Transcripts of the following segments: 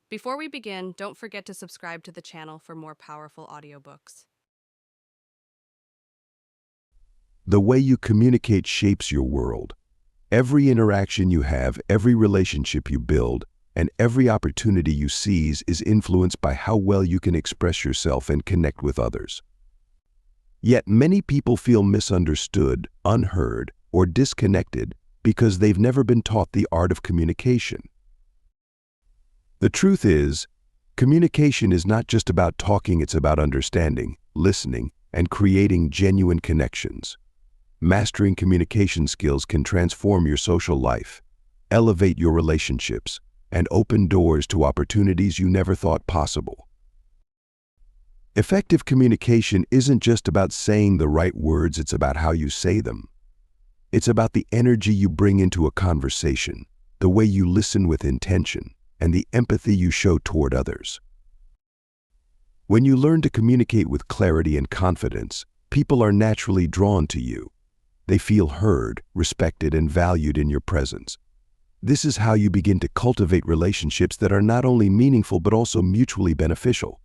Before we begin, don't forget to subscribe to the channel for more powerful audiobooks. The way you communicate shapes your world. Every interaction you have, every relationship you build, and every opportunity you seize is influenced by how well you can express yourself and connect with others. Yet many people feel misunderstood, unheard, or disconnected because they've never been taught the art of communication. The truth is, communication is not just about talking, it's about understanding, listening, and creating genuine connections. Mastering communication skills can transform your social life, elevate your relationships, and open doors to opportunities you never thought possible. Effective communication isn't just about saying the right words, it's about how you say them. It's about the energy you bring into a conversation, the way you listen with intention, and the empathy you show toward others. When you learn to communicate with clarity and confidence, people are naturally drawn to you. They feel heard, respected, and valued in your presence. This is how you begin to cultivate relationships that are not only meaningful but also mutually beneficial.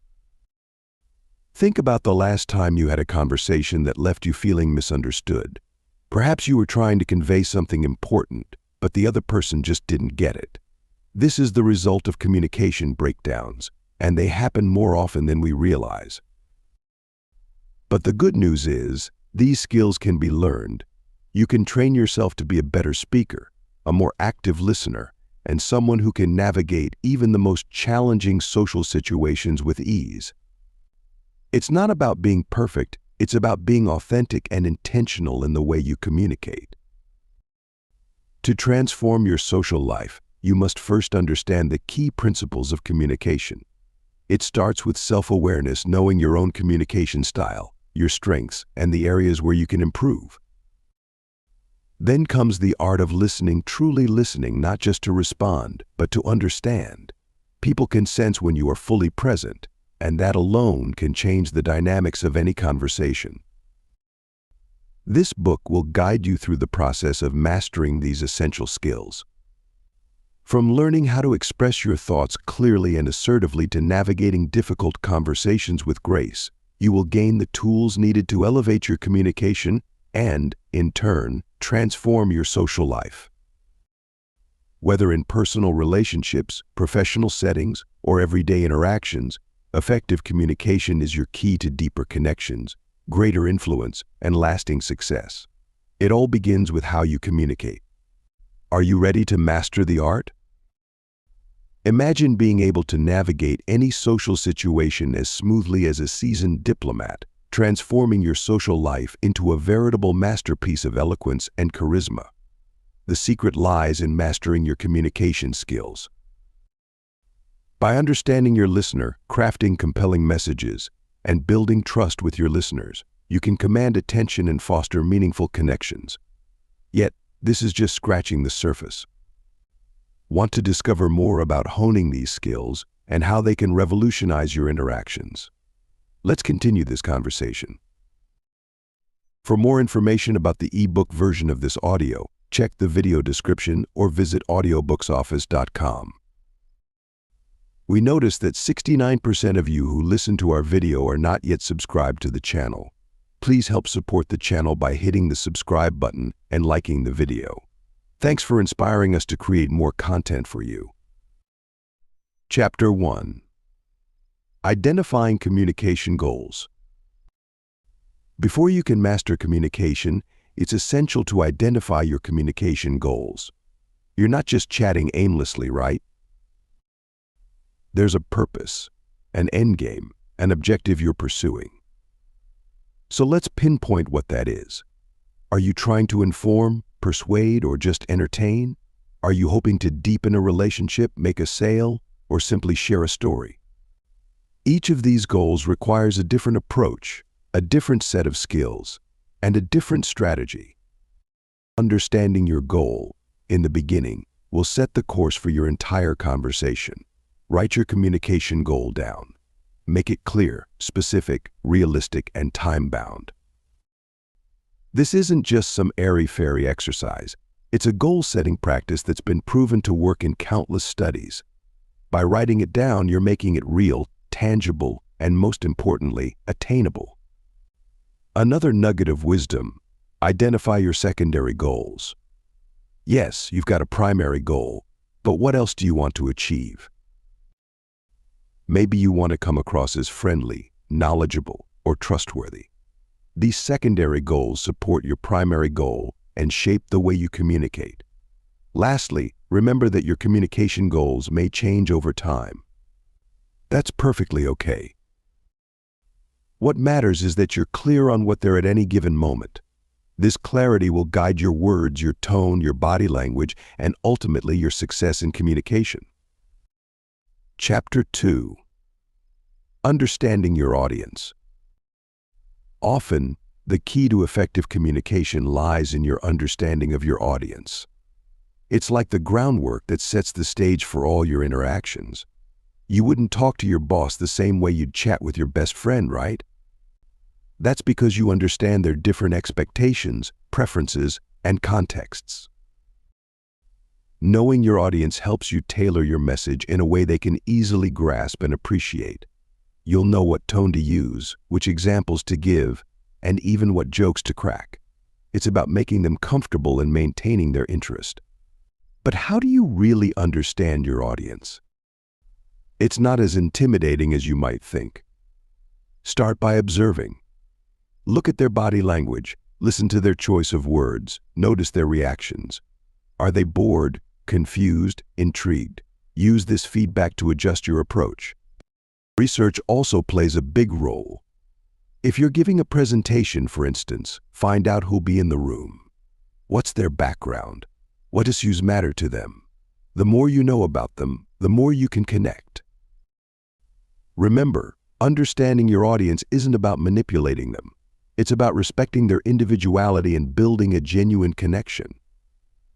Think about the last time you had a conversation that left you feeling misunderstood. Perhaps you were trying to convey something important, but the other person just didn't get it. This is the result of communication breakdowns, and they happen more often than we realize. But the good news is, these skills can be learned. You can train yourself to be a better speaker, a more active listener, and someone who can navigate even the most challenging social situations with ease. It's not about being perfect, it's about being authentic and intentional in the way you communicate. To transform your social life, you must first understand the key principles of communication. It starts with self-awareness, knowing your own communication style, your strengths, and the areas where you can improve. Then comes the art of listening, truly listening, not just to respond, but to understand. People can sense when you are fully present, and that alone can change the dynamics of any conversation. This book will guide you through the process of mastering these essential skills. From learning how to express your thoughts clearly and assertively to navigating difficult conversations with grace, you will gain the tools needed to elevate your communication and, in turn, transform your social life. Whether in personal relationships, professional settings, or everyday interactions, effective communication is your key to deeper connections, greater influence, and lasting success. It all begins with how you communicate. Are you ready to master the art? Imagine being able to navigate any social situation as smoothly as a seasoned diplomat, transforming your social life into a veritable masterpiece of eloquence and charisma. The secret lies in mastering your communication skills. By understanding your listener, crafting compelling messages, and building trust with your listeners, you can command attention and foster meaningful connections. Yet, this is just scratching the surface. Want to discover more about honing these skills and how they can revolutionize your interactions? Let's continue this conversation. For more information about the ebook version of this audio, check the video description or visit audiobooksoffice.com. We noticed that 69% of you who listen to our video are not yet subscribed to the channel. Please help support the channel by hitting the subscribe button and liking the video. Thanks for inspiring us to create more content for you. Chapter 1. Identifying communication goals. Before you can master communication, it's essential to identify your communication goals. You're not just chatting aimlessly, right? There's a purpose, an end game, an objective you're pursuing. So let's pinpoint what that is. Are you trying to inform, persuade, or just entertain? Are you hoping to deepen a relationship, make a sale, or simply share a story? Each of these goals requires a different approach, a different set of skills, and a different strategy. Understanding your goal in the beginning will set the course for your entire conversation. Write your communication goal down. Make it clear, specific, realistic, and time-bound. This isn't just some airy-fairy exercise. It's a goal-setting practice that's been proven to work in countless studies. By writing it down, you're making it real, tangible, and most importantly, attainable. Another nugget of wisdom: identify your secondary goals. Yes, you've got a primary goal, but what else do you want to achieve? Maybe you want to come across as friendly, knowledgeable, or trustworthy. These secondary goals support your primary goal and shape the way you communicate. Lastly, remember that your communication goals may change over time. That's perfectly okay. What matters is that you're clear on what they're at any given moment. This clarity will guide your words, your tone, your body language, and ultimately your success in communication. Chapter 2. Understanding your audience. Often, the key to effective communication lies in your understanding of your audience. It's like the groundwork that sets the stage for all your interactions. You wouldn't talk to your boss the same way you'd chat with your best friend, right? That's because you understand their different expectations, preferences, and contexts. Knowing your audience helps you tailor your message in a way they can easily grasp and appreciate. You'll know what tone to use, which examples to give, and even what jokes to crack. It's about making them comfortable and maintaining their interest. But how do you really understand your audience? It's not as intimidating as you might think. Start by observing. Look at their body language, listen to their choice of words, notice their reactions. Are they bored, confused, intrigued? Use this feedback to adjust your approach. Research also plays a big role. If you're giving a presentation, for instance, find out who'll be in the room. What's their background? What issues matter to them? The more you know about them, the more you can connect. Remember, understanding your audience isn't about manipulating them. It's about respecting their individuality and building a genuine connection.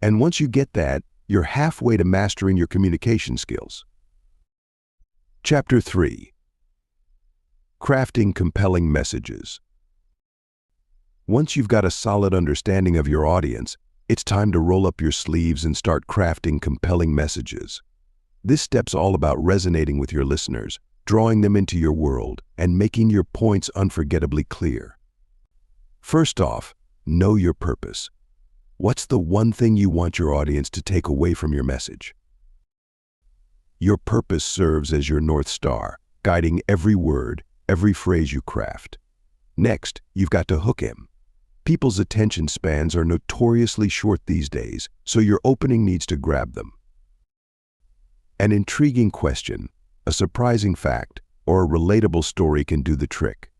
And once you get that, you're halfway to mastering your communication skills. Chapter 3. Crafting compelling messages. Once you've got a solid understanding of your audience, it's time to roll up your sleeves and start crafting compelling messages. This step's all about resonating with your listeners, drawing them into your world, and making your points unforgettably clear. First off, know your purpose. What's the one thing you want your audience to take away from your message? Your purpose serves as your North Star, guiding every word, every phrase you craft. Next, you've got to hook him. People's attention spans are notoriously short these days, so your opening needs to grab them. An intriguing question, a surprising fact, or a relatable story can do the trick.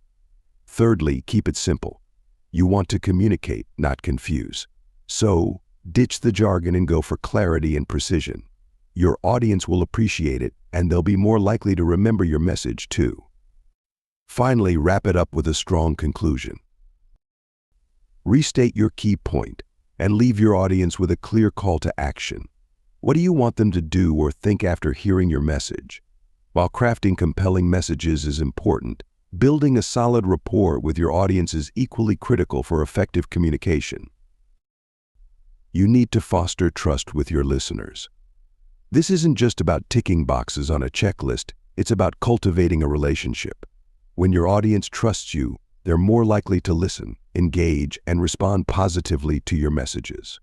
Thirdly, keep it simple. You want to communicate, not confuse. So, ditch the jargon and go for clarity and precision. Your audience will appreciate it, and they'll be more likely to remember your message too. Finally, wrap it up with a strong conclusion. Restate your key point and leave your audience with a clear call to action. What do you want them to do or think after hearing your message? While crafting compelling messages is important, building a solid rapport with your audience is equally critical for effective communication. You need to foster trust with your listeners. This isn't just about ticking boxes on a checklist, it's about cultivating a relationship. When your audience trusts you, they're more likely to listen, engage, and respond positively to your messages.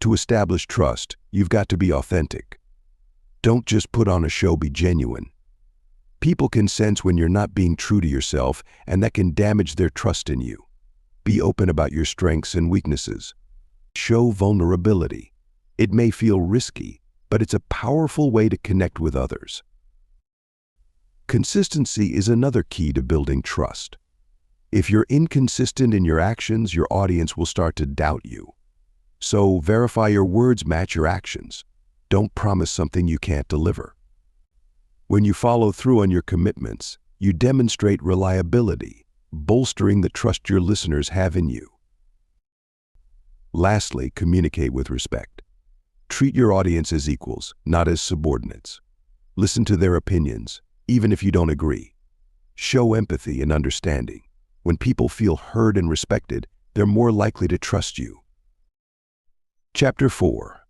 To establish trust, you've got to be authentic. Don't just put on a show, be genuine. People can sense when you're not being true to yourself, and that can damage their trust in you. Be open about your strengths and weaknesses. Show vulnerability. It may feel risky, but it's a powerful way to connect with others. Consistency is another key to building trust. If you're inconsistent in your actions, your audience will start to doubt you. So verify your words match your actions. Don't promise something you can't deliver. When you follow through on your commitments, you demonstrate reliability, bolstering the trust your listeners have in you. Lastly, communicate with respect. Treat your audience as equals, not as subordinates. Listen to their opinions, even if you don't agree. Show empathy and understanding. When people feel heard and respected, they're more likely to trust you. Chapter 4.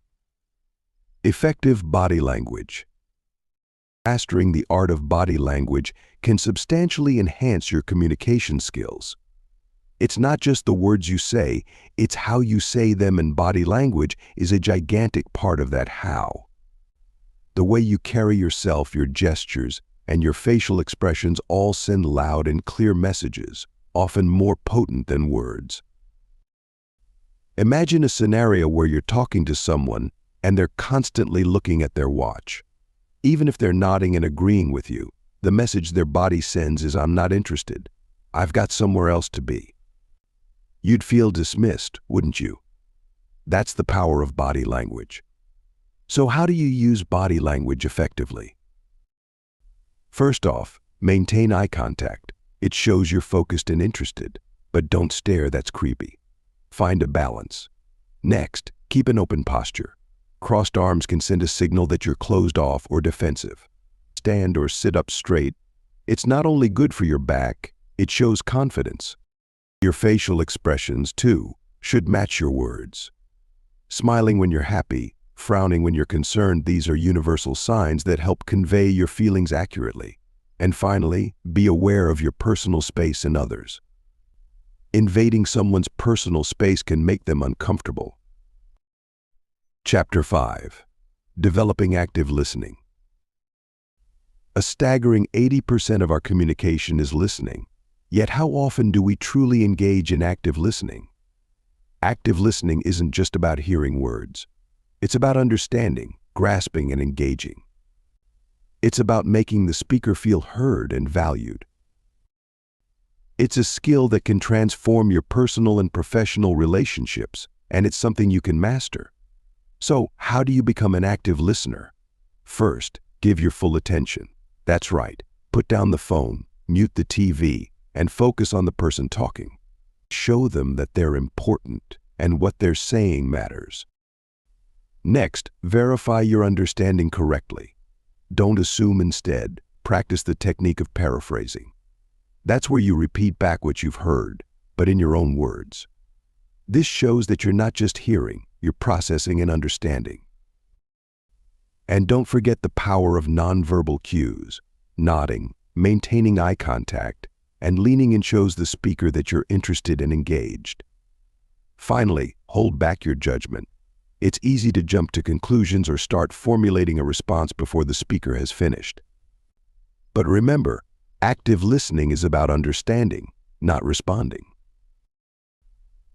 Effective body language. Mastering the art of body language can substantially enhance your communication skills. It's not just the words you say, it's how you say them, and body language is a gigantic part of that how. The way you carry yourself, your gestures, and your facial expressions all send loud and clear messages, often more potent than words. Imagine a scenario where you're talking to someone and they're constantly looking at their watch. Even if they're nodding and agreeing with you, the message their body sends is, "I'm not interested. I've got somewhere else to be." You'd feel dismissed, wouldn't you? That's the power of body language. So how do you use body language effectively? First off, maintain eye contact. It shows you're focused and interested, but don't stare, that's creepy. Find a balance. Next, keep an open posture. Crossed arms can send a signal that you're closed off or defensive. Stand or sit up straight. It's not only good for your back, it shows confidence. Your facial expressions, too, should match your words. Smiling when you're happy, frowning when you're concerned, these are universal signs that help convey your feelings accurately. And finally, be aware of your personal space and others. Invading someone's personal space can make them uncomfortable. Chapter 5. Developing active listening. A staggering 80% of our communication is listening. Yet how often do we truly engage in active listening? Active listening isn't just about hearing words. It's about understanding, grasping, and engaging. It's about making the speaker feel heard and valued. It's a skill that can transform your personal and professional relationships, and it's something you can master. So, how do you become an active listener? First, give your full attention. That's right. Put down the phone, mute the TV, and focus on the person talking. Show them that they're important and what they're saying matters. Next, verify your understanding correctly. Don't assume, instead, practice the technique of paraphrasing. That's where you repeat back what you've heard, but in your own words. This shows that you're not just hearing, you're processing and understanding. And don't forget the power of nonverbal cues. Nodding, maintaining eye contact, and leaning in shows the speaker that you're interested and engaged. Finally, hold back your judgment. It's easy to jump to conclusions or start formulating a response before the speaker has finished. But remember, active listening is about understanding, not responding.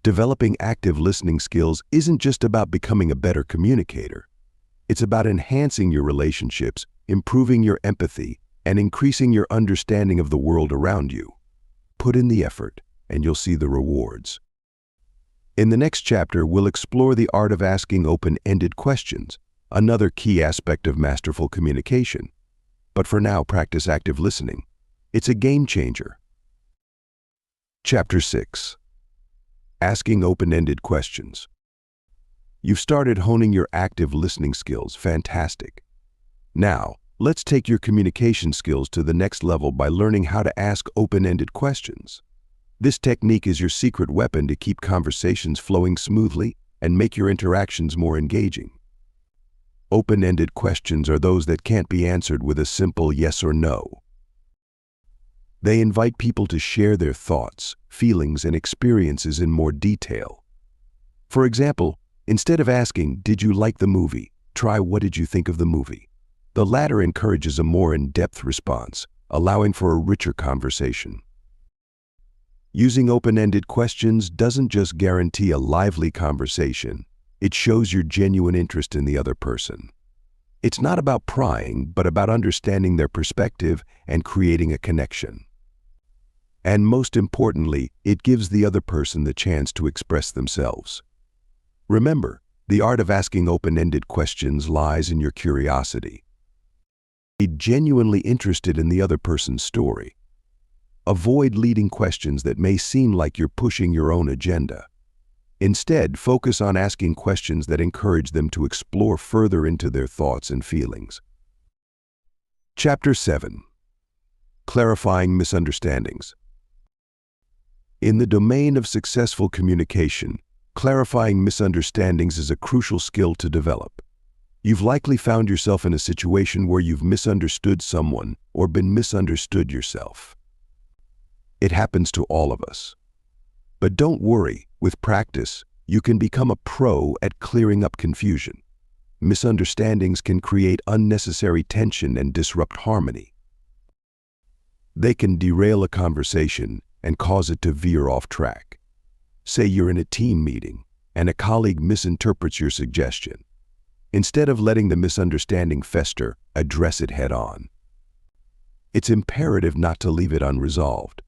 Developing active listening skills isn't just about becoming a better communicator. It's about enhancing your relationships, improving your empathy, and increasing your understanding of the world around you. Put in the effort, and you'll see the rewards. In the next chapter, we'll explore the art of asking open-ended questions, another key aspect of masterful communication. But for now, practice active listening. It's a game changer. Chapter 6. Asking open-ended questions. You've started honing your active listening skills. Fantastic. Now, let's take your communication skills to the next level by learning how to ask open-ended questions. This technique is your secret weapon to keep conversations flowing smoothly and make your interactions more engaging. Open-ended questions are those that can't be answered with a simple yes or no. They invite people to share their thoughts, feelings, and experiences in more detail. For example, instead of asking, "Did you like the movie?" try, "What did you think of the movie?" The latter encourages a more in-depth response, allowing for a richer conversation. Using open-ended questions doesn't just guarantee a lively conversation, it shows your genuine interest in the other person. It's not about prying, but about understanding their perspective and creating a connection. And most importantly, it gives the other person the chance to express themselves. Remember, the art of asking open-ended questions lies in your curiosity. Be genuinely interested in the other person's story. Avoid leading questions that may seem like you're pushing your own agenda. Instead, focus on asking questions that encourage them to explore further into their thoughts and feelings. Chapter 7. Clarifying misunderstandings. In the domain of successful communication, clarifying misunderstandings is a crucial skill to develop. You've likely found yourself in a situation where you've misunderstood someone or been misunderstood yourself. It happens to all of us. But don't worry, with practice, you can become a pro at clearing up confusion. Misunderstandings can create unnecessary tension and disrupt harmony. They can derail a conversation and cause it to veer off track. Say you're in a team meeting and a colleague misinterprets your suggestion. Instead of letting the misunderstanding fester, address it head-on. It's imperative not to leave it unresolved.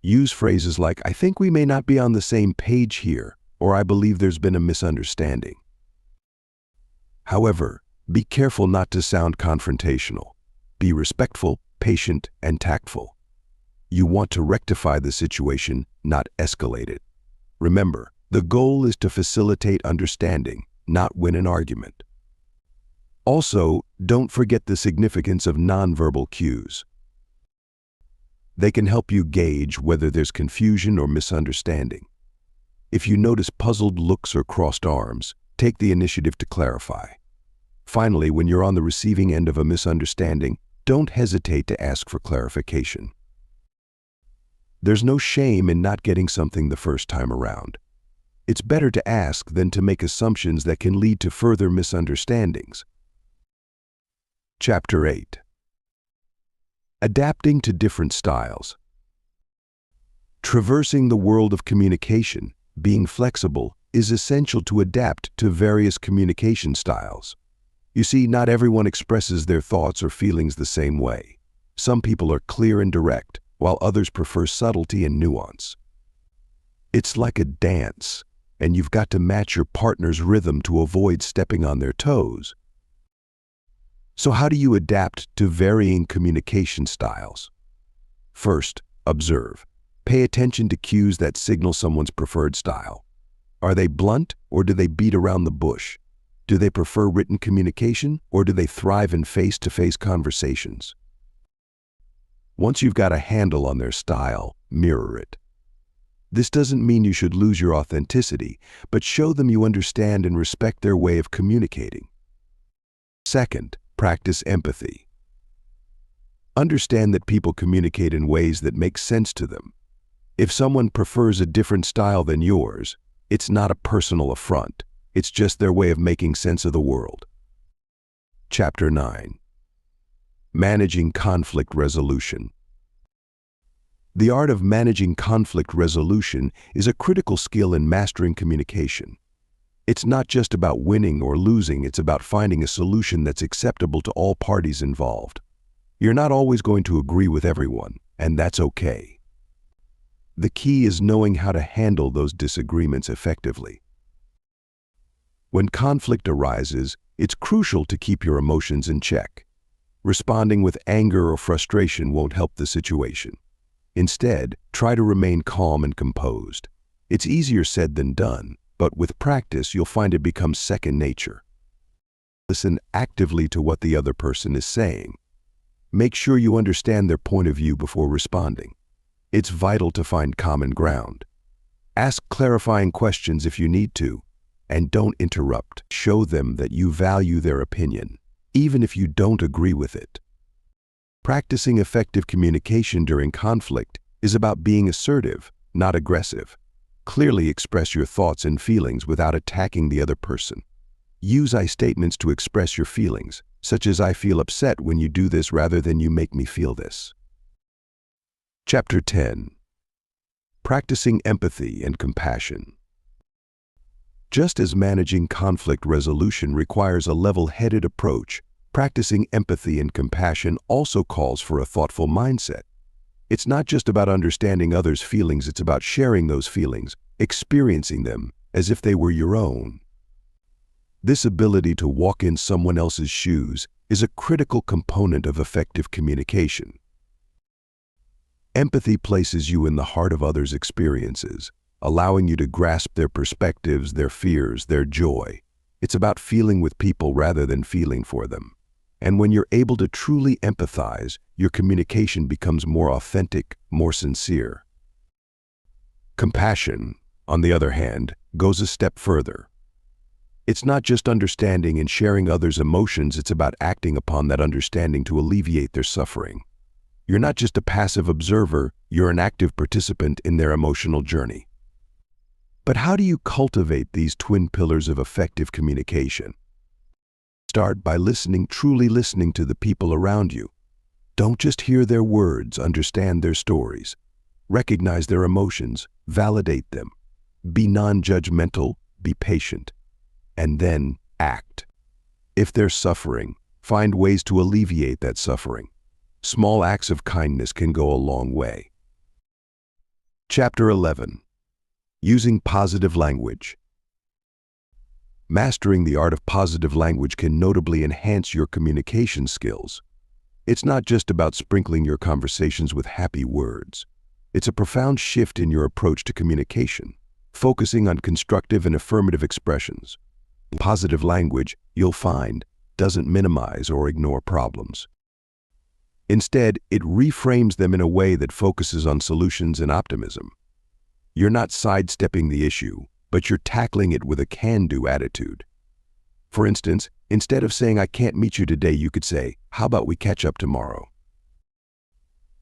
Use phrases like, "I think we may not be on the same page here," or "I believe there's been a misunderstanding." However, be careful not to sound confrontational. Be respectful, patient, and tactful. You want to rectify the situation, not escalate it. Remember, the goal is to facilitate understanding, not win an argument. Also, don't forget the significance of nonverbal cues. They can help you gauge whether there's confusion or misunderstanding. If you notice puzzled looks or crossed arms, take the initiative to clarify. Finally, when you're on the receiving end of a misunderstanding, don't hesitate to ask for clarification. There's no shame in not getting something the first time around. It's better to ask than to make assumptions that can lead to further misunderstandings. Chapter 8. Adapting to different styles. Traversing the world of communication, being flexible, is essential to adapt to various communication styles. You see, not everyone expresses their thoughts or feelings the same way. Some people are clear and direct, while others prefer subtlety and nuance. It's like a dance, and you've got to match your partner's rhythm to avoid stepping on their toes. So how do you adapt to varying communication styles? First, observe. Pay attention to cues that signal someone's preferred style. Are they blunt, or do they beat around the bush? Do they prefer written communication, or do they thrive in face-to-face conversations? Once you've got a handle on their style, mirror it. This doesn't mean you should lose your authenticity, but show them you understand and respect their way of communicating. Second, practice empathy. Understand that people communicate in ways that make sense to them. If someone prefers a different style than yours, it's not a personal affront. It's just their way of making sense of the world. Chapter 9. Managing conflict resolution. The art of managing conflict resolution is a critical skill in mastering communication. It's not just about winning or losing, it's about finding a solution that's acceptable to all parties involved. You're not always going to agree with everyone, and that's okay. The key is knowing how to handle those disagreements effectively. When conflict arises, it's crucial to keep your emotions in check. Responding with anger or frustration won't help the situation. Instead, try to remain calm and composed. It's easier said than done, but with practice, you'll find it becomes second nature. Listen actively to what the other person is saying. Make sure you understand their point of view before responding. It's vital to find common ground. Ask clarifying questions if you need to, and don't interrupt. Show them that you value their opinion, even if you don't agree with it. Practicing effective communication during conflict is about being assertive, not aggressive. Clearly express your thoughts and feelings without attacking the other person. Use I statements to express your feelings, such as "I feel upset when you do this" rather than "you make me feel this." Chapter 10. Practicing empathy and compassion. Just as managing conflict resolution requires a level-headed approach, practicing empathy and compassion also calls for a thoughtful mindset. It's not just about understanding others' feelings, it's about sharing those feelings, experiencing them as if they were your own. This ability to walk in someone else's shoes is a critical component of effective communication. Empathy places you in the heart of others' experiences, allowing you to grasp their perspectives, their fears, their joy. It's about feeling with people rather than feeling for them. And when you're able to truly empathize, your communication becomes more authentic, more sincere. Compassion, on the other hand, goes a step further. It's not just understanding and sharing others' emotions, it's about acting upon that understanding to alleviate their suffering. You're not just a passive observer, you're an active participant in their emotional journey. But how do you cultivate these twin pillars of effective communication? Start by truly listening to the people around you. Don't just hear their words, understand their stories. Recognize their emotions, validate them. Be non-judgmental, be patient. And then act. If they're suffering, find ways to alleviate that suffering. Small acts of kindness can go a long way. Chapter 11. Using positive language. Mastering the art of positive language can notably enhance your communication skills. It's not just about sprinkling your conversations with happy words. It's a profound shift in your approach to communication, focusing on constructive and affirmative expressions. Positive language, you'll find, doesn't minimize or ignore problems. Instead, it reframes them in a way that focuses on solutions and optimism. You're not sidestepping the issue, but you're tackling it with a can-do attitude. For instance, instead of saying, "I can't meet you today," you could say, "How about we catch up tomorrow?"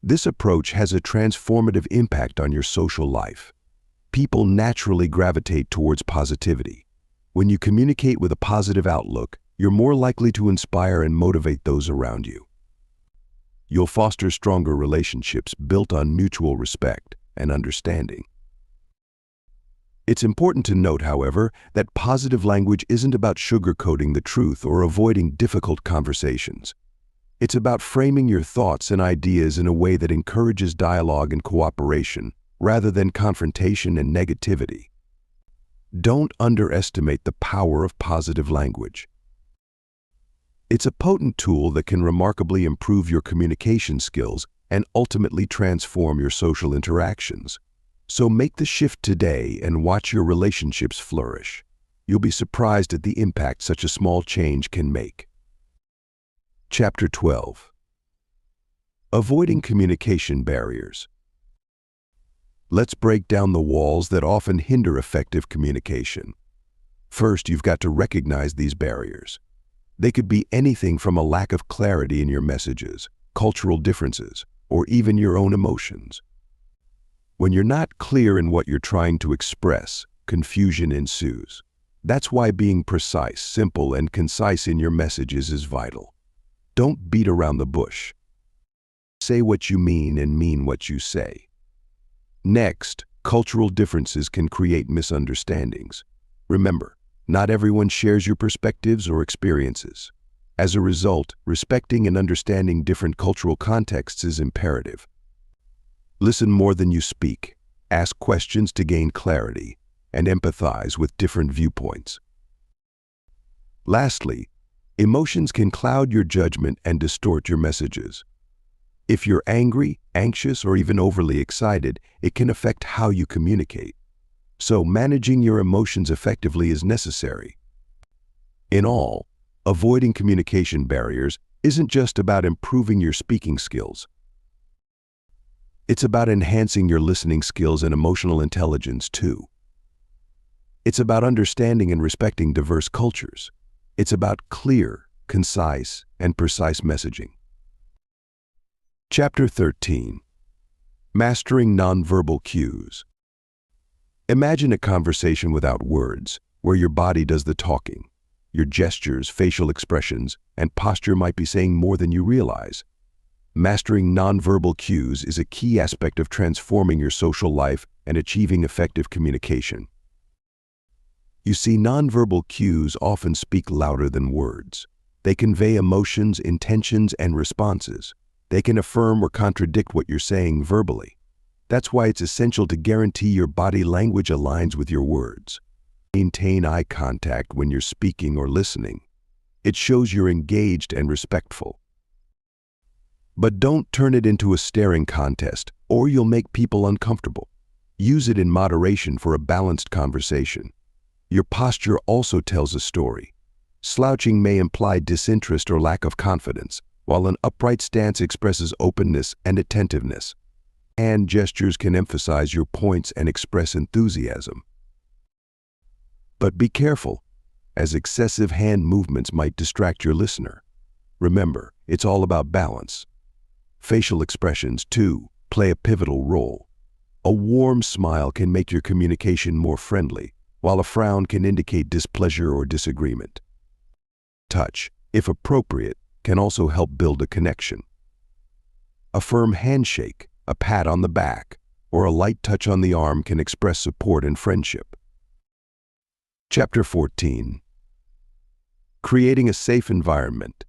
This approach has a transformative impact on your social life. People naturally gravitate towards positivity. When you communicate with a positive outlook, you're more likely to inspire and motivate those around you. You'll foster stronger relationships built on mutual respect and understanding. It's important to note, however, that positive language isn't about sugarcoating the truth or avoiding difficult conversations. It's about framing your thoughts and ideas in a way that encourages dialogue and cooperation, rather than confrontation and negativity. Don't underestimate the power of positive language. It's a potent tool that can remarkably improve your communication skills and ultimately transform your social interactions. So make the shift today and watch your relationships flourish. You'll be surprised at the impact such a small change can make. Chapter 12. Avoiding communication barriers. Let's break down the walls that often hinder effective communication. First, you've got to recognize these barriers. They could be anything from a lack of clarity in your messages, cultural differences, or even your own emotions. When you're not clear in what you're trying to express, confusion ensues. That's why being precise, simple, and concise in your messages is vital. Don't beat around the bush. Say what you mean and mean what you say. Next, cultural differences can create misunderstandings. Remember, not everyone shares your perspectives or experiences. As a result, respecting and understanding different cultural contexts is imperative. Listen more than you speak, ask questions to gain clarity, and empathize with different viewpoints. Lastly, emotions can cloud your judgment and distort your messages. If you're angry, anxious, or even overly excited, it can affect how you communicate. So managing your emotions effectively is necessary. In all, avoiding communication barriers isn't just about improving your speaking skills. It's about enhancing your listening skills and emotional intelligence too. It's about understanding and respecting diverse cultures. It's about clear, concise, and precise messaging. Chapter 13. Mastering Nonverbal Cues. Imagine a conversation without words, where your body does the talking. Your gestures, facial expressions, and posture might be saying more than you realize. Mastering nonverbal cues is a key aspect of transforming your social life and achieving effective communication. You see, nonverbal cues often speak louder than words. They convey emotions, intentions, and responses. They can affirm or contradict what you're saying verbally. That's why it's essential to guarantee your body language aligns with your words. Maintain eye contact when you're speaking or listening. It shows you're engaged and respectful. But don't turn it into a staring contest, or you'll make people uncomfortable. Use it in moderation for a balanced conversation. Your posture also tells a story. Slouching may imply disinterest or lack of confidence, while an upright stance expresses openness and attentiveness. Hand gestures can emphasize your points and express enthusiasm. But be careful. as excessive hand movements might distract your listener. Remember, it's all about balance. Facial expressions, too, play a pivotal role. A warm smile can make your communication more friendly, while a frown can indicate displeasure or disagreement. Touch, if appropriate, can also help build a connection. A firm handshake, a pat on the back, or a light touch on the arm can express support and friendship. Chapter 14. Creating a safe environment.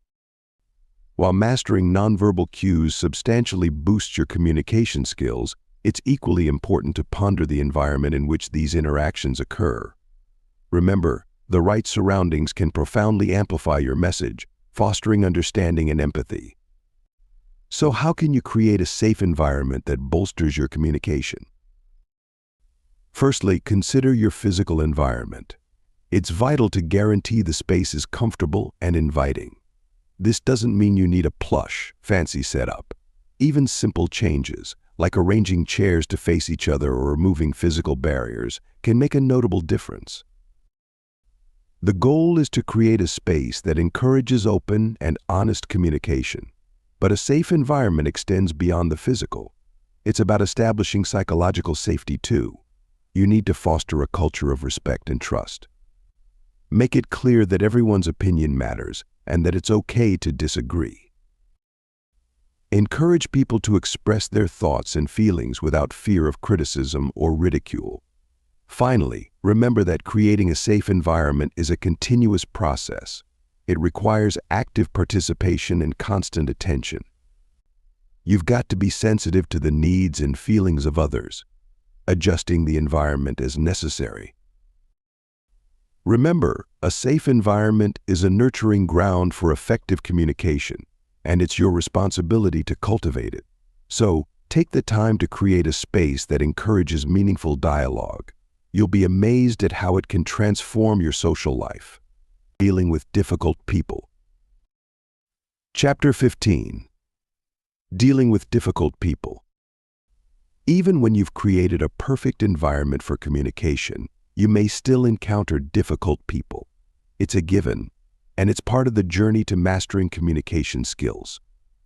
While mastering nonverbal cues substantially boosts your communication skills, it's equally important to ponder the environment in which these interactions occur. Remember, the right surroundings can profoundly amplify your message, fostering understanding and empathy. So how can you create a safe environment that bolsters your communication? Firstly, consider your physical environment. It's vital to guarantee the space is comfortable and inviting. This doesn't mean you need a plush, fancy setup. Even simple changes, like arranging chairs to face each other or removing physical barriers, can make a notable difference. The goal is to create a space that encourages open and honest communication. But a safe environment extends beyond the physical. It's about establishing psychological safety too. You need to foster a culture of respect and trust. Make it clear that everyone's opinion matters and that it's okay to disagree. Encourage people to express their thoughts and feelings without fear of criticism or ridicule. Finally, remember that creating a safe environment is a continuous process. It requires active participation and constant attention. You've got to be sensitive to the needs and feelings of others, adjusting the environment as necessary. Remember, a safe environment is a nurturing ground for effective communication, and it's your responsibility to cultivate it. So, take the time to create a space that encourages meaningful dialogue. You'll be amazed at how it can transform your social life. Dealing with difficult people. Chapter 15. Dealing with difficult people. Even when you've created a perfect environment for communication, you may still encounter difficult people. It's a given, and it's part of the journey to mastering communication skills.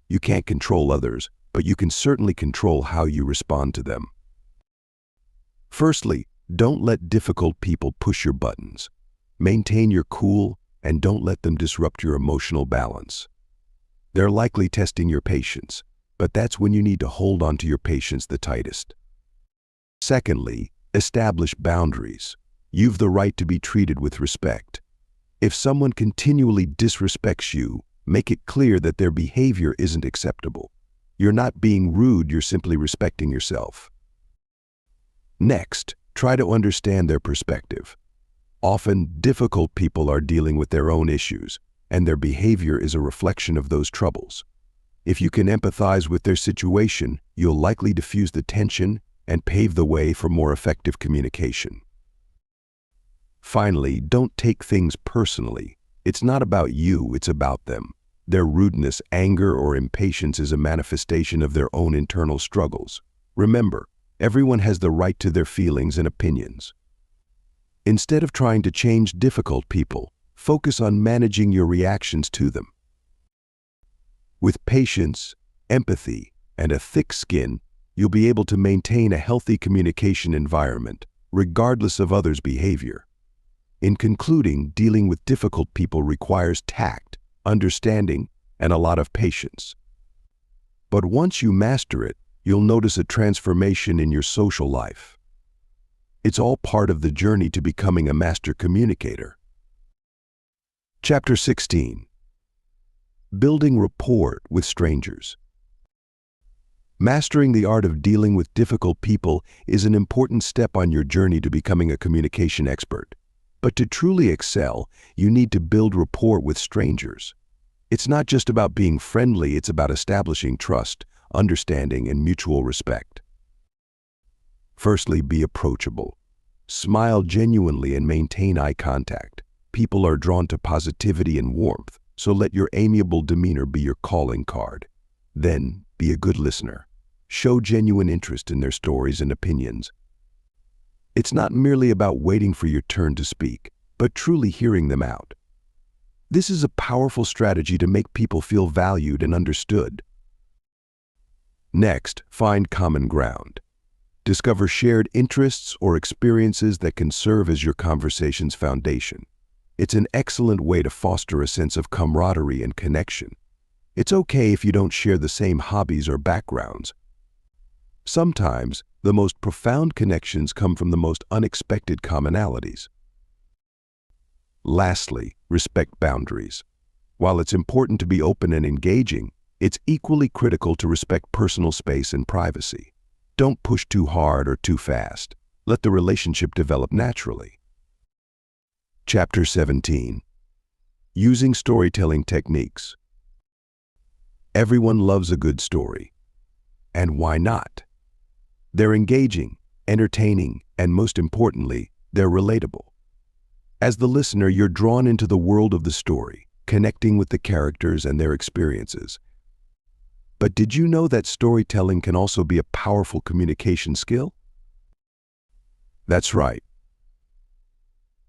You can't control others, but you can certainly control how you respond to them. Firstly, don't let difficult people push your buttons. Maintain your cool and don't let them disrupt your emotional balance. They're likely testing your patience, but that's when you need to hold on to your patience the tightest. Secondly, establish boundaries. You've the right to be treated with respect. If someone continually disrespects you, make it clear that their behavior isn't acceptable. You're not being rude, you're simply respecting yourself. Next, try to understand their perspective. Often, difficult people are dealing with their own issues, and their behavior is a reflection of those troubles. If you can empathize with their situation, you'll likely diffuse the tension and pave the way for more effective communication. Finally, don't take things personally. It's not about you, it's about them. Their rudeness, anger, or impatience is a manifestation of their own internal struggles. Remember, everyone has the right to their feelings and opinions. Instead of trying to change difficult people, focus on managing your reactions to them. With patience, empathy, and a thick skin, you'll be able to maintain a healthy communication environment, regardless of others' behavior. In concluding, dealing with difficult people requires tact, understanding, and a lot of patience. But once you master it, you'll notice a transformation in your social life. It's all part of the journey to becoming a master communicator. Chapter 16. Building rapport with strangers. Mastering the art of dealing with difficult people is an important step on your journey to becoming a communication expert. But to truly excel, you need to build rapport with strangers. It's not just about being friendly, it's about establishing trust, understanding, and mutual respect. Firstly, be approachable. Smile genuinely and maintain eye contact. People are drawn to positivity and warmth, so let your amiable demeanor be your calling card. Then, be a good listener. Show genuine interest in their stories and opinions. It's not merely about waiting for your turn to speak. but truly hearing them out. This is a powerful strategy to make people feel valued and understood. Next, find common ground. Discover shared interests or experiences that can serve as your conversation's foundation. It's an excellent way to foster a sense of camaraderie and connection. It's okay if you don't share the same hobbies or backgrounds. Sometimes, the most profound connections come from the most unexpected commonalities. Lastly, respect boundaries. While it's important to be open and engaging, it's equally critical to respect personal space and privacy. Don't push too hard or too fast. Let the relationship develop naturally. Chapter 17. Using storytelling techniques. Everyone loves a good story. And why not? They're engaging, entertaining, and most importantly, they're relatable. As the listener, you're drawn into the world of the story, connecting with the characters and their experiences. But did you know that storytelling can also be a powerful communication skill? That's right.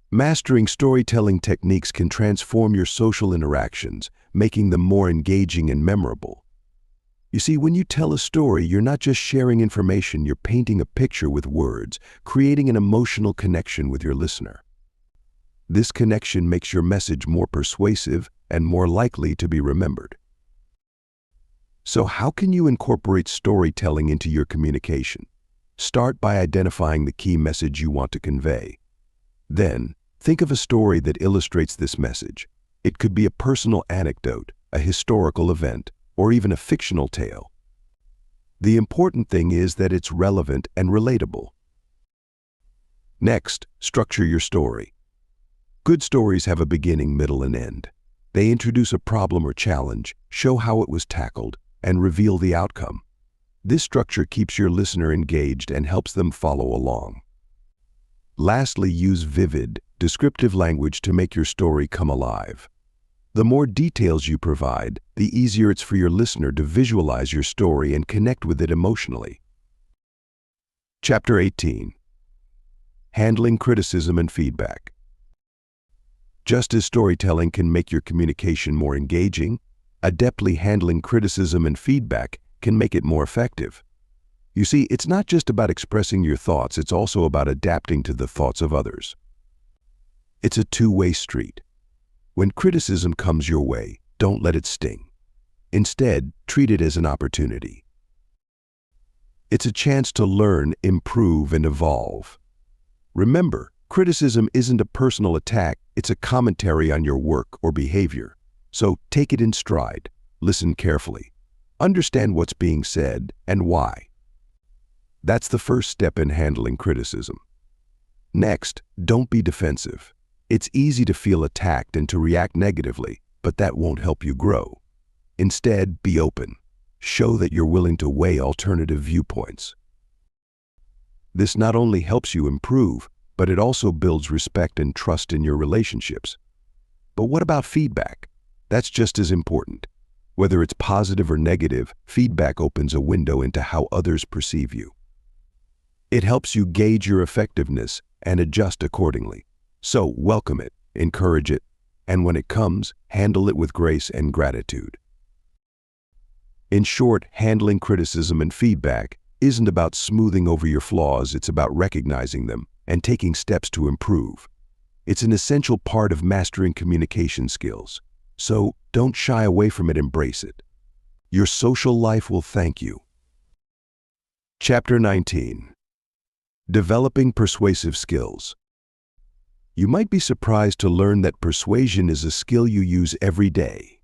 Mastering storytelling techniques can transform your social interactions, making them more engaging and memorable. You see, when you tell a story, you're not just sharing information, you're painting a picture with words, creating an emotional connection with your listener. This connection makes your message more persuasive and more likely to be remembered. So how can you incorporate storytelling into your communication? Start by identifying the key message you want to convey. Then, think of a story that illustrates this message. It could be a personal anecdote, a historical event, or even a fictional tale. The important thing is that it's relevant and relatable. Next, structure your story. Good stories have a beginning, middle, and end. They introduce a problem or challenge, show how it was tackled, and reveal the outcome. This structure keeps your listener engaged and helps them follow along. Lastly, use vivid, descriptive language to make your story come alive. The more details you provide, the easier it's for your listener to visualize your story and connect with it emotionally. Chapter 18. Handling criticism and feedback. Just as storytelling can make your communication more engaging, adeptly handling criticism and feedback can make it more effective. You see, it's not just about expressing your thoughts, it's also about adapting to the thoughts of others. It's a two-way street. When criticism comes your way, don't let it sting. Instead, treat it as an opportunity. It's a chance to learn, improve, and evolve. Remember, criticism isn't a personal attack, it's a commentary on your work or behavior. So take it in stride, listen carefully, understand what's being said and why. That's the first step in handling criticism. Next, don't be defensive. It's easy to feel attacked and to react negatively, but that won't help you grow. Instead, be open. Show that you're willing to weigh alternative viewpoints. This not only helps you improve, but it also builds respect and trust in your relationships. But what about feedback? That's just as important. Whether it's positive or negative, feedback opens a window into how others perceive you. It helps you gauge your effectiveness and adjust accordingly. So welcome it, encourage it, and when it comes, handle it with grace and gratitude. In short, handling criticism and feedback isn't about smoothing over your flaws, it's about recognizing them and taking steps to improve. It's an essential part of mastering communication skills. So don't shy away from it, embrace it. Your social life will thank you. Chapter 19. Developing persuasive skills. You might be surprised to learn that persuasion is a skill you use every day.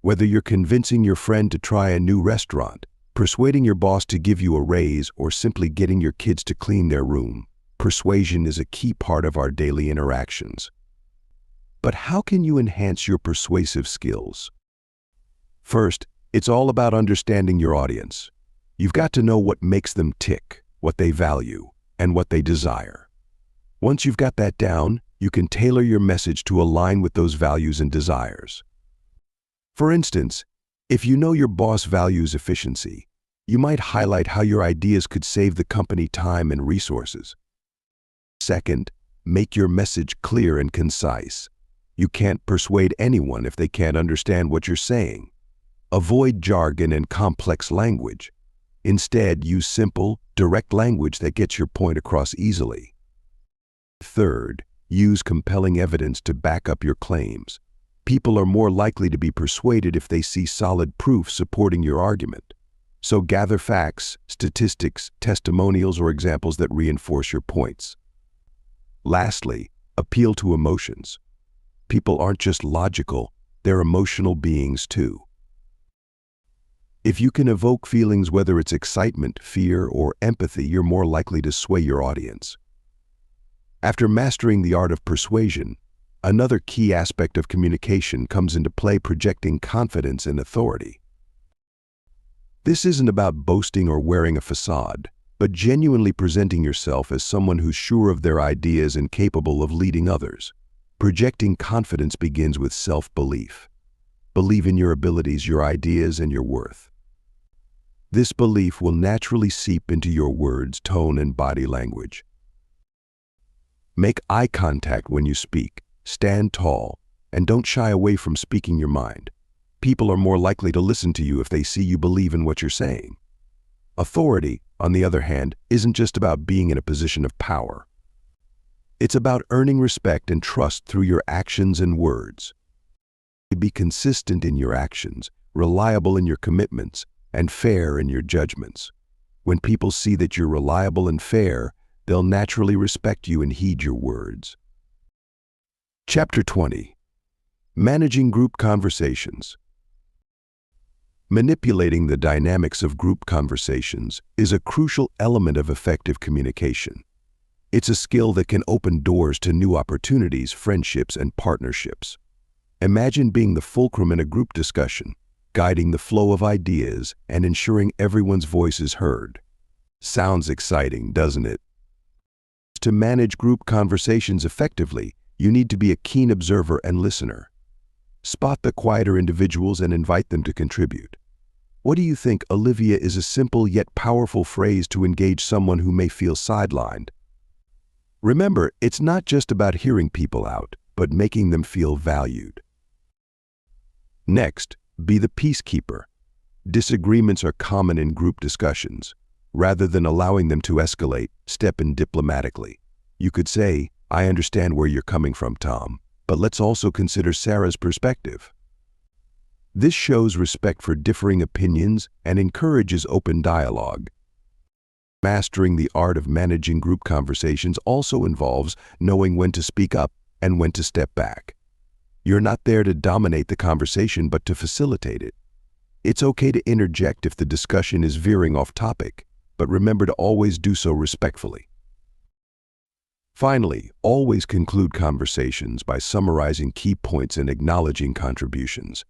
Whether you're convincing your friend to try a new restaurant, persuading your boss to give you a raise, or simply getting your kids to clean their room, persuasion is a key part of our daily interactions. But how can you enhance your persuasive skills? First, it's all about understanding your audience. You've got to know what makes them tick, what they value, and what they desire. Once you've got that down, you can tailor your message to align with those values and desires. For instance, if you know your boss values efficiency, you might highlight how your ideas could save the company time and resources. Second, Make your message clear and concise. You can't persuade anyone if they can't understand what you're saying. Avoid jargon and complex language. Instead, use simple, direct language that gets your point across easily. Third, use compelling evidence to back up your claims. People are more likely to be persuaded if they see solid proof supporting your argument. So gather facts, statistics, testimonials, or examples that reinforce your points. Lastly, appeal to emotions. People aren't just logical, they're emotional beings too. If you can evoke feelings, whether it's excitement, fear, or empathy, you're more likely to sway your audience. After mastering the art of persuasion, another key aspect of communication comes into play: projecting confidence and authority. This isn't about boasting or wearing a facade, but genuinely presenting yourself as someone who's sure of their ideas and capable of leading others. Projecting confidence begins with self-belief. Believe in your abilities, your ideas, and your worth. This belief will naturally seep into your words, tone, and body language. Make eye contact when you speak, stand tall, and don't shy away from speaking your mind. People are more likely to listen to you if they see you believe in what you're saying. Authority, on the other hand, isn't just about being in a position of power. It's about earning respect and trust through your actions and words. Be consistent in your actions, reliable in your commitments, and fair in your judgments. When people see that you're reliable and fair, they'll naturally respect you and heed your words. Chapter 20. Managing Group Conversations. Manipulating the dynamics of group conversations is a crucial element of effective communication. It's a skill that can open doors to new opportunities, friendships, and partnerships. Imagine being the fulcrum in a group discussion, guiding the flow of ideas and ensuring everyone's voice is heard. Sounds exciting, doesn't it? To manage group conversations effectively, you need to be a keen observer and listener. Spot the quieter individuals and invite them to contribute. What do you think, Olivia, is a simple yet powerful phrase to engage someone who may feel sidelined? Remember, it's not just about hearing people out, but making them feel valued. Next, be the peacekeeper. Disagreements are common in group discussions. Rather than allowing them to escalate, step in diplomatically. You could say, "I understand where you're coming from, Tom, but let's also consider Sarah's perspective." This shows respect for differing opinions and encourages open dialogue. Mastering the art of managing group conversations also involves knowing when to speak up and when to step back. You're not there to dominate the conversation, but to facilitate it. It's okay to interject if the discussion is veering off topic, but remember to always do so respectfully. Finally, always conclude conversations by summarizing key points and acknowledging contributions.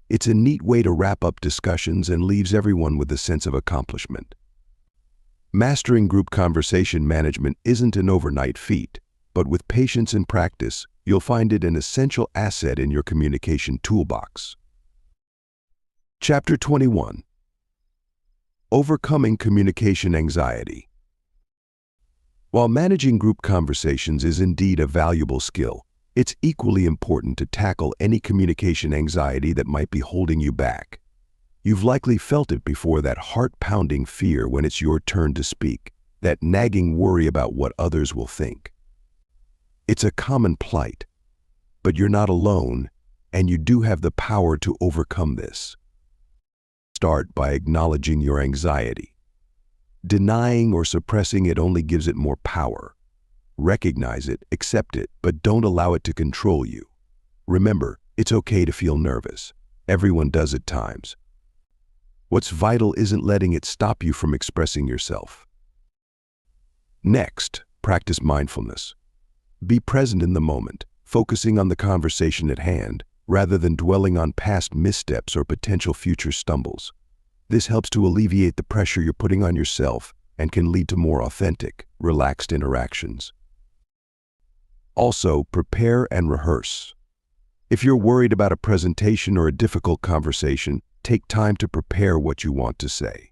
It's a neat way to wrap up discussions and leaves everyone with a sense of accomplishment. Mastering group conversation management isn't an overnight feat, but with patience and practice, you'll find it an essential asset in your communication toolbox. Chapter 21. Overcoming communication anxiety. While managing group conversations is indeed a valuable skill, it's equally important to tackle any communication anxiety that might be holding you back. You've likely felt it before, that heart-pounding fear when it's your turn to speak, that nagging worry about what others will think. It's a common plight, but you're not alone, and you do have the power to overcome this. Start by acknowledging your anxiety. Denying or suppressing it only gives it more power. Recognize it, accept it, but don't allow it to control you. Remember, it's okay to feel nervous. Everyone does at times. What's vital isn't letting it stop you from expressing yourself. Next, practice mindfulness. Be present in the moment, focusing on the conversation at hand, rather than dwelling on past missteps or potential future stumbles. This helps to alleviate the pressure you're putting on yourself and can lead to more authentic, relaxed interactions. Also, prepare and rehearse. If you're worried about a presentation or a difficult conversation, take time to prepare what you want to say.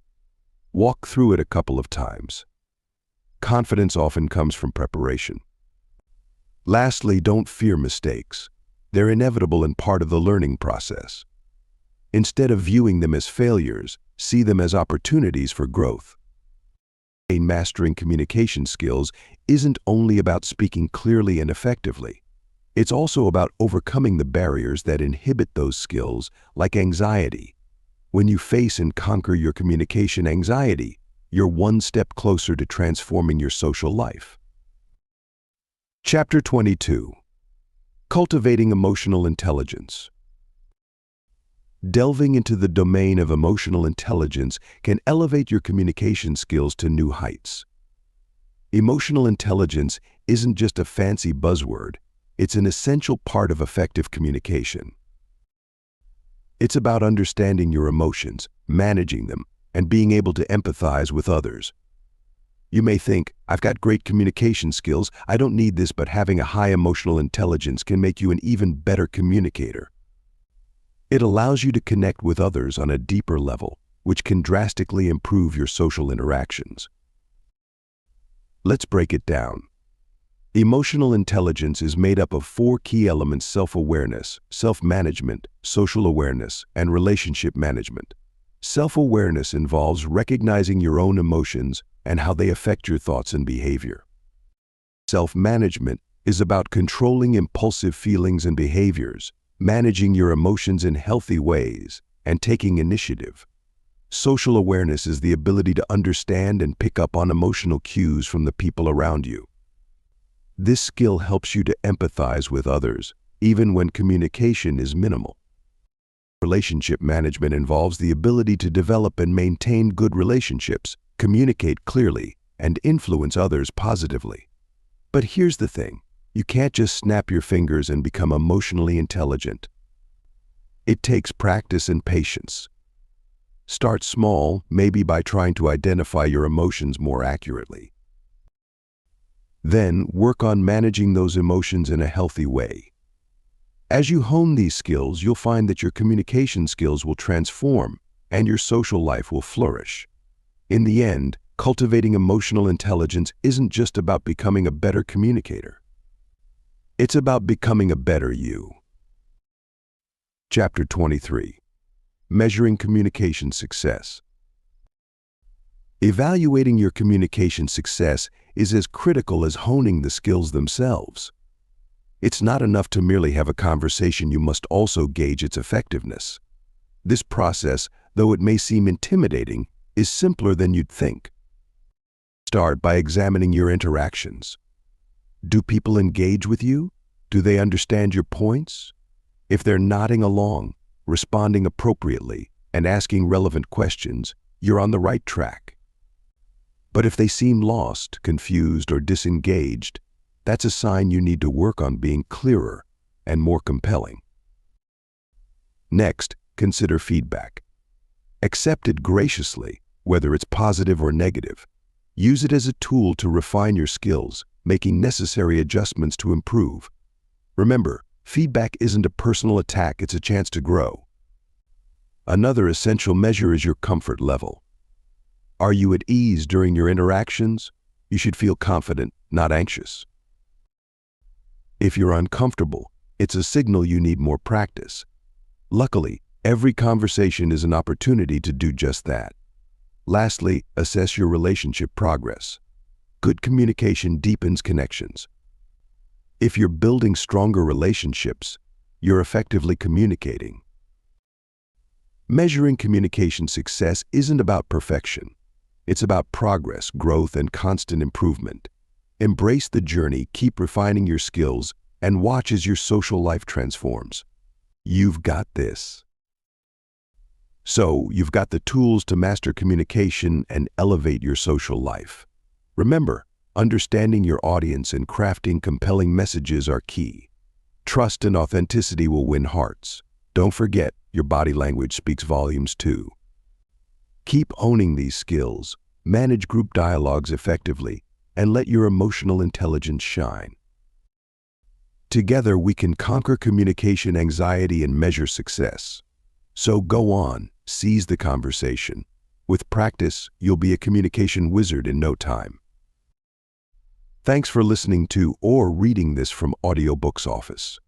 Walk through it a couple of times. Confidence often comes from preparation. Lastly, don't fear mistakes. They're inevitable and part of the learning process. Instead of viewing them as failures, see them as opportunities for growth. Mastering communication skills isn't only about speaking clearly and effectively. It's also about overcoming the barriers that inhibit those skills, like anxiety. When you face and conquer your communication anxiety, you're one step closer to transforming your social life. Chapter 22. Cultivating Emotional Intelligence. Delving into the domain of emotional intelligence can elevate your communication skills to new heights. Emotional intelligence isn't just a fancy buzzword, it's an essential part of effective communication. It's about understanding your emotions, managing them, and being able to empathize with others. You may think, I've got great communication skills, I don't need this, but having a high emotional intelligence can make you an even better communicator. It allows you to connect with others on a deeper level, which can drastically improve your social interactions. Let's break it down. Emotional intelligence is made up of 4 key elements: self-awareness, self-management, social awareness, and relationship management. Self-awareness involves recognizing your own emotions and how they affect your thoughts and behavior. Self-management is about controlling impulsive feelings and behaviors, managing your emotions in healthy ways, and taking initiative. Social awareness is the ability to understand and pick up on emotional cues from the people around you. This skill helps you to empathize with others, even when communication is minimal. Relationship management involves the ability to develop and maintain good relationships, communicate clearly, and influence others positively. But here's the thing. You can't just snap your fingers and become emotionally intelligent. It takes practice and patience. Start small, maybe by trying to identify your emotions more accurately. Then work on managing those emotions in a healthy way. As you hone these skills, you'll find that your communication skills will transform and your social life will flourish. In the end, cultivating emotional intelligence isn't just about becoming a better communicator. It's about becoming a better you. Chapter 23. Measuring communication success. Evaluating your communication success is as critical as honing the skills themselves. It's not enough to merely have a conversation, you must also gauge its effectiveness. This process, though it may seem intimidating, is simpler than you'd think. Start by examining your interactions. Do people engage with you? Do they understand your points? If they're nodding along, responding appropriately, and asking relevant questions, you're on the right track. But if they seem lost, confused, or disengaged, that's a sign you need to work on being clearer and more compelling. Next, consider feedback. Accept it graciously, whether it's positive or negative. Use it as a tool to refine your skills, making necessary adjustments to improve. Remember, feedback isn't a personal attack, it's a chance to grow. Another essential measure is your comfort level. Are you at ease during your interactions? You should feel confident, not anxious. If you're uncomfortable, it's a signal you need more practice. Luckily, every conversation is an opportunity to do just that. Lastly, assess your relationship progress. Good communication deepens connections. If you're building stronger relationships, you're effectively communicating. Measuring communication success isn't about perfection. It's about progress, growth, and constant improvement. Embrace the journey, keep refining your skills, and watch as your social life transforms. You've got this. So, you've got the tools to master communication and elevate your social life. Remember, understanding your audience and crafting compelling messages are key. Trust and authenticity will win hearts. Don't forget, your body language speaks volumes too. Keep owning these skills, manage group dialogues effectively, and let your emotional intelligence shine. Together, we can conquer communication anxiety and measure success. So go on, seize the conversation. With practice, you'll be a communication wizard in no time. Thanks for listening to or reading this from Audiobook's office.